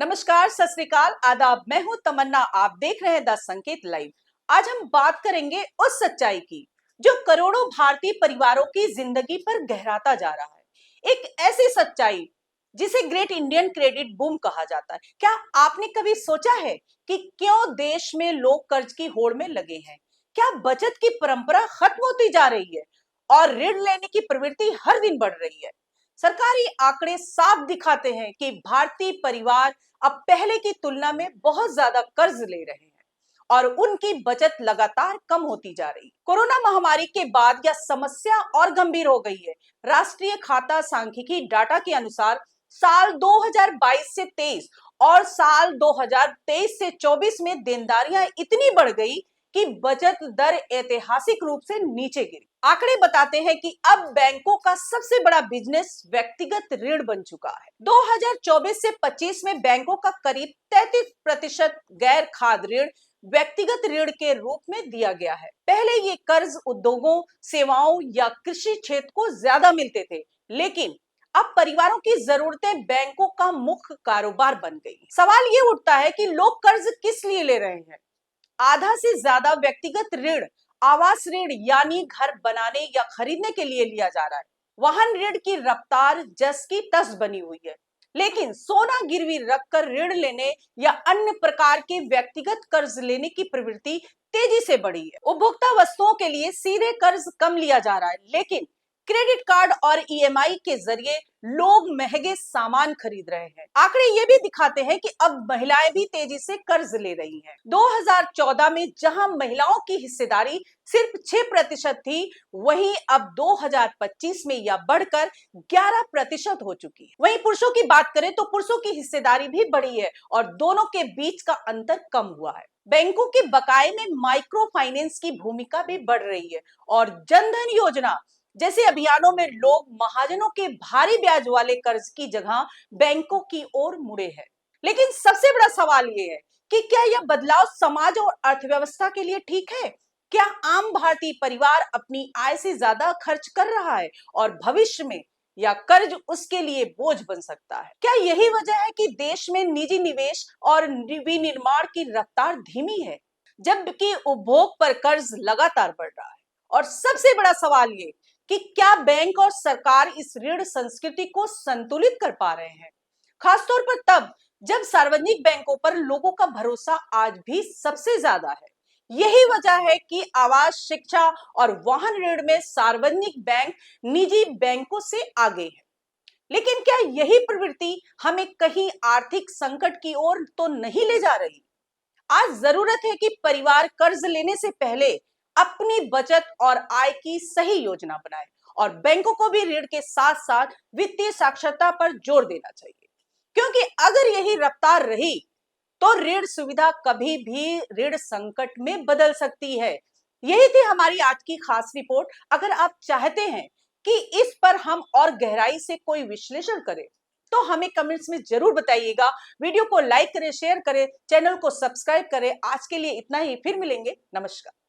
नमस्कार, सत श्री अकाल, आदाब। मैं हूं तमन्ना, आप देख रहे हैं द संकेत लाइव। आज हम बात करेंगे उस सच्चाई की जो करोड़ों भारतीय परिवारों की जिंदगी पर गहराता जा रहा है। एक ऐसी सच्चाई जिसे ग्रेट इंडियन क्रेडिट बूम कहा जाता है। क्या आपने कभी सोचा है कि क्यों देश में लोग कर्ज की होड़ में लगे हैं? क्या बचत की परंपरा खत्म होती जा रही है और ऋण लेने की प्रवृत्ति हर दिन बढ़ रही है? सरकारी आंकड़े साफ दिखाते हैं कि भारतीय परिवार अब पहले की तुलना में बहुत ज्यादा कर्ज ले रहे हैं और उनकी बचत लगातार कम होती जा रही है। कोरोना महामारी के बाद यह समस्या और गंभीर हो गई है। राष्ट्रीय खाता सांख्यिकी डाटा के अनुसार साल 2022 से 23 और साल 2023 से 24 में देनदारियां इतनी बढ़ गई कि बचत दर ऐतिहासिक रूप से नीचे गिरी। आंकड़े बताते हैं कि अब बैंकों का सबसे बड़ा बिजनेस व्यक्तिगत ऋण बन चुका है। 2024 से 25 में बैंकों का करीब 33% गैर खाद्य ऋण व्यक्तिगत ऋण के रूप में दिया गया है। पहले ये कर्ज उद्योगों, सेवाओं या कृषि क्षेत्र को ज्यादा मिलते थे, लेकिन अब परिवारों की जरूरतें बैंकों का मुख्य कारोबार बन गई। सवाल ये उठता है कि लोग कर्ज किस लिए ले रहे हैं? आधा से ज्यादा व्यक्तिगत ऋण आवास ऋण यानी घर बनाने या खरीदने के लिए लिया जा रहा है। वाहन ऋण की रफ्तार जस की तस बनी हुई है, लेकिन सोना गिरवी रखकर ऋण लेने या अन्य प्रकार के व्यक्तिगत कर्ज लेने की प्रवृत्ति तेजी से बढ़ी है। उपभोक्ता वस्तुओं के लिए सीधे कर्ज कम लिया जा रहा है, लेकिन क्रेडिट कार्ड और ईएमआई के जरिए लोग महंगे सामान खरीद रहे हैं। आंकड़े ये भी दिखाते हैं कि अब महिलाएं भी तेजी से कर्ज ले रही हैं। 2014 में जहां महिलाओं की हिस्सेदारी सिर्फ 6% थी, वहीं अब 2025 में यह बढ़कर 11% हो चुकी है। वहीं पुरुषों की बात करें तो पुरुषों की हिस्सेदारी भी बढ़ी है और दोनों के बीच का अंतर कम हुआ है। बैंकों के बकाये में माइक्रो फाइनेंस की भूमिका भी बढ़ रही है और जनधन योजना जैसे अभियानों में लोग महाजनों के भारी ब्याज वाले कर्ज की जगह बैंकों की ओर मुड़े हैं। लेकिन सबसे बड़ा सवाल ये है कि क्या यह बदलाव समाज और अर्थव्यवस्था के लिए ठीक है? क्या आम भारतीय परिवार अपनी आय से ज्यादा खर्च कर रहा है और भविष्य में या कर्ज उसके लिए बोझ बन सकता है? क्या यही वजह है कि देश में निजी निवेश और विनिर्माण की रफ्तार धीमी है, जबकि उपभोग पर कर्ज लगातार बढ़ रहा है? और सबसे बड़ा सवाल ये कि क्या बैंक और सरकार इस ऋण संस्कृति को संतुलित कर पा रहे हैं, खासतौर पर तब जब सार्वजनिक बैंकों पर लोगों का भरोसा आज भी सबसे ज्यादा है। यही वजह है कि आवास, शिक्षा और वाहन ऋण में सार्वजनिक बैंक निजी बैंकों से आगे है। लेकिन क्या यही प्रवृत्ति हमें कहीं आर्थिक संकट की ओर तो नहीं ले जा रही? आज जरूरत है कि परिवार कर्ज लेने से पहले अपनी बचत और आय की सही योजना बनाए और बैंकों को भी ऋण के साथ साथ वित्तीय साक्षरता पर जोर देना चाहिए, क्योंकि अगर यही रफ्तार रही तो ऋण सुविधा कभी भी ऋण संकट में बदल सकती है। यही थी हमारी आज की खास रिपोर्ट। अगर आप चाहते हैं कि इस पर हम और गहराई से कोई विश्लेषण करें तो हमें कमेंट्स में जरूर बताइएगा। वीडियो को लाइक करें, शेयर करें, चैनल को सब्सक्राइब करें। आज के लिए इतना ही, फिर मिलेंगे। नमस्कार।